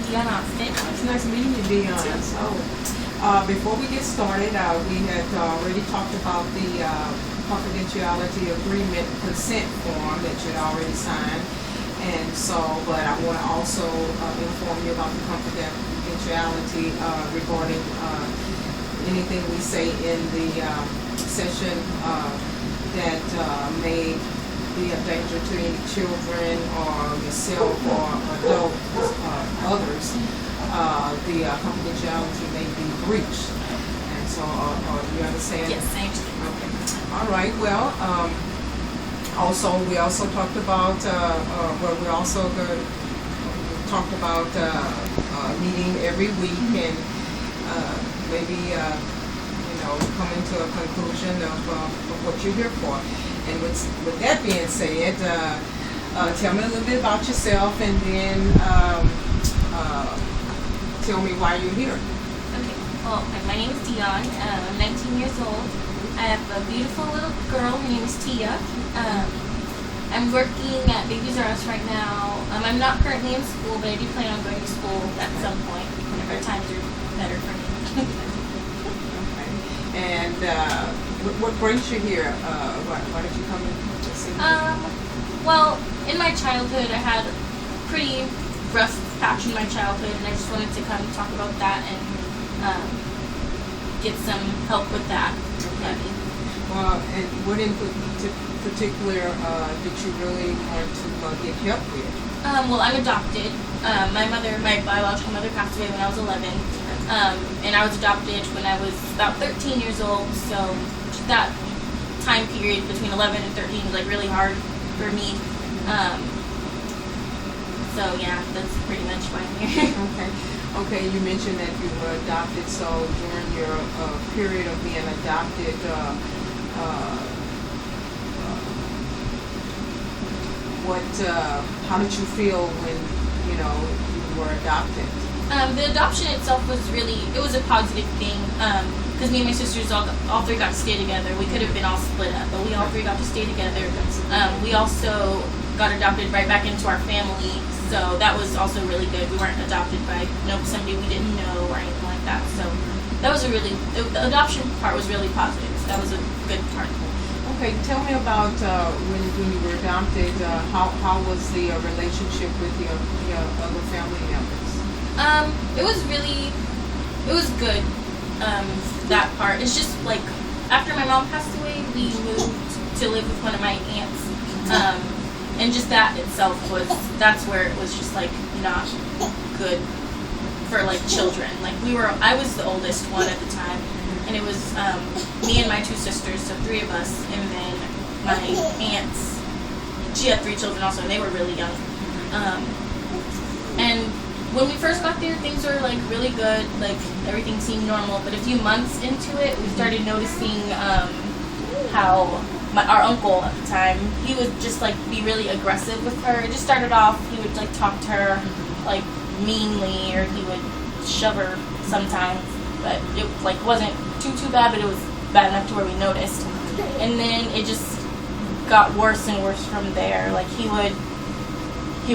Dyon Austin. It's nice meeting you, Dyon. So, before we get started, we had already talked about the confidentiality agreement consent form that you'd already signed. And so, but I want to also inform you about the confidentiality regarding anything we say in the session that may be a danger to any children or yourself or adults, others. The confidentiality may be breached. And so, you understand? Yes, I understand. Okay. All right. Well, we also talked about, we also talked about meeting every week and maybe coming to a conclusion of what you're here for. And with that being said, tell me a little bit about yourself, and then tell me why you're here. Okay. Well, my name is Dyon. I'm 19 years old. I have a beautiful little girl. Her name is Tia. I'm working at Babies R Us right now. I'm not currently in school, but I do plan on going to school at some point whenever times are better for me. Okay. And what brings you here? Why did you come to see me? Well, in my childhood, I had a pretty rough patch in my childhood, and I just wanted to come talk about that and get some help with that. Okay. Well, and what in particular did you really want to get help with? Well, I'm adopted. My biological mother passed away when I was 11, and I was adopted when I was about 13 years old. So that time period between 11 and 13 was like really hard for me. So yeah, that's pretty much why I'm here. Okay. Okay, you mentioned that you were adopted. So during your period of being adopted, how did you feel when you were adopted? The adoption itself was it was a positive thing. Because me and my sisters all three got to stay together. We could have been all split up, but we all three got to stay together. We also got adopted right back into our family, so that was also really good. We weren't adopted by somebody we didn't know or anything like that. So that was the adoption part was really positive. So that was a good part. Okay, tell me about when you were adopted. How was the relationship with your other family members? It was good. That part. It's just like after my mom passed away, we moved to live with one of my aunts, and just that itself that's where it was just like not good for like children. Like I was the oldest one at the time, and it was me and my two sisters, so three of us, and then my aunts. She had 3 children also, and they were really young. And when we first got there, things were like really good, like everything seemed normal, but a few months into it, we started noticing how our uncle at the time, he would just like be really aggressive with her. It just started off, he would like talk to her like meanly, or he would shove her sometimes, but it like wasn't too bad, but it was bad enough to where we noticed. And then it just got worse and worse from there. Like he would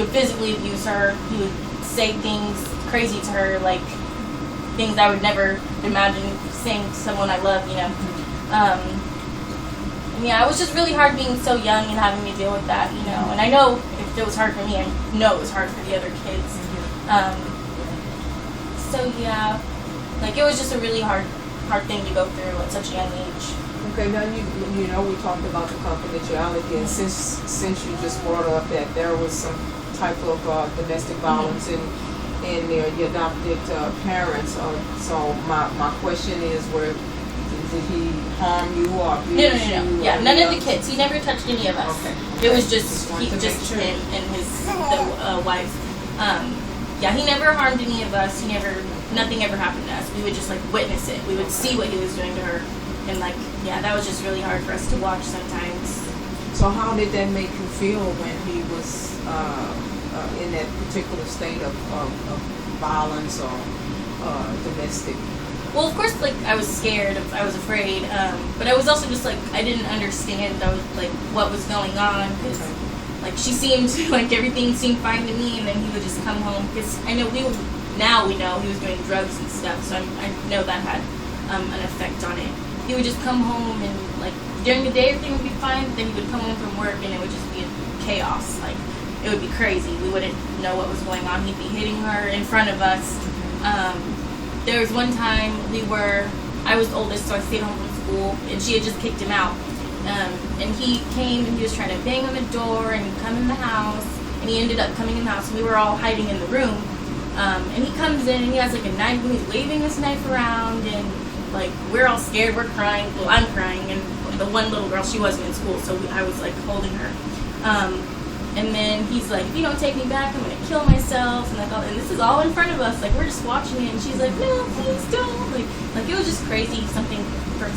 physically abuse her, he would say things crazy to her, like things I would never imagine saying to someone I love, and yeah, it was just really hard being so young and having to deal with that, and I know if it was hard for me, I know it was hard for the other kids. So yeah, like it was just a really hard thing to go through at such a young age. Okay, now we talked about the confidentiality, and since you just brought up that there was some type of domestic violence in your adopted parents. So my question is, did he harm you or abuse you? No. Yeah, none of the kids. He never touched any of us. Okay. It was just him and his wife. Yeah, he never harmed any of us. Nothing ever happened to us. We would just like witness it. We would see what he was doing to her, and that was just really hard for us to watch sometimes. So how did that make you feel when he was in that particular state of violence or domestic? Well, of course, like I was scared, I was afraid, but I was also just like I didn't understand what was going on, because like she seemed like everything seemed fine to me, and then he would just come home because I know we know he was doing drugs and stuff, so I know that had an effect on it. He would just come home and like during the day everything would be fine, but then he would come home from work and it would just be chaos. Like it would be crazy. We wouldn't know what was going on. He'd be hitting her in front of us. There was one time I was the oldest, so I stayed home from school, and she had just kicked him out. And he came and he was trying to bang on the door and come in the house, and he ended up coming in the house, and we were all hiding in the room. And he comes in and he has like a knife, and he's waving this knife around, and like we're all scared, we're crying. Well, I'm crying, and the one little girl, she wasn't in school, so I was like holding her. And then he's like, if you don't take me back, I'm gonna kill myself, and like, and this is all in front of us, like we're just watching it, and she's like, no, please don't, like it was just crazy, something for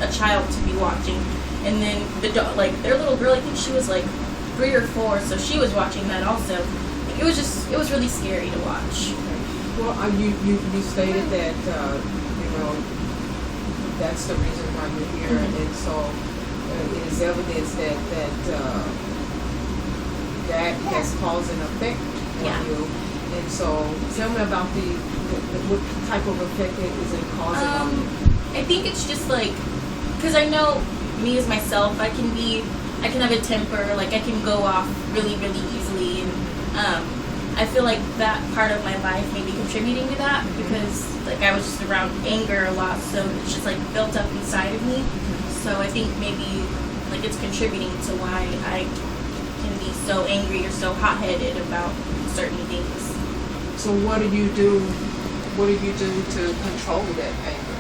a child to be watching. And then their little girl, I think she was like 3 or 4, so she was watching that also. Like, it was really scary to watch. Well, you stated that that's the reason why you're here, and so it is evidence that that has caused an effect on you. And so tell me about what type of effect is it causing on you? I think it's just like, because I know me as myself, I can have a temper, like I can go off really, really easily, and I feel like that part of my life may be contributing to that, because like I was just around anger a lot, so it's just like built up inside of me. So I think maybe like it's contributing to why I can be so angry or so hot-headed about certain things. So what do you do to control that anger?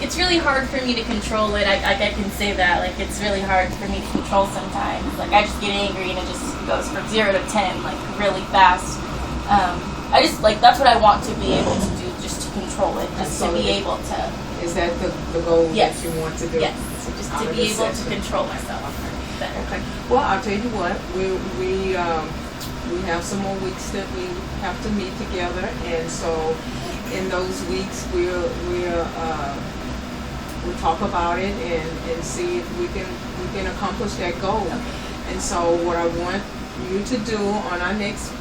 It's really hard for me to control it. I can say that. Like, it's really hard for me to control sometimes. Like, I just get angry and it just goes from 0 to 10, like, really fast. I just, like, that's what I want to be able to do, just to control it. Just to be able to... Is that the goal yes. that you want to do? Yes. Just to be able to control myself better. Okay. Well, I'll tell you what. We have some more weeks that we have to meet together, and so in those weeks we'll talk about it and see if we can accomplish that goal. Okay. And so what I want you to do on our next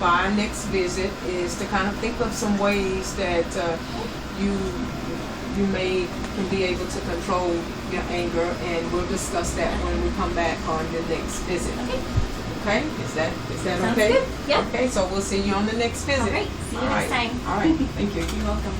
visit is to kind of think of some ways that you can be able to control your anger, and we'll discuss that when we come back on the next visit. Okay? Is that Sounds okay? Good. Yeah. Okay, so we'll see you on the next visit. All right. See you next time. All right. Thank you. You're welcome.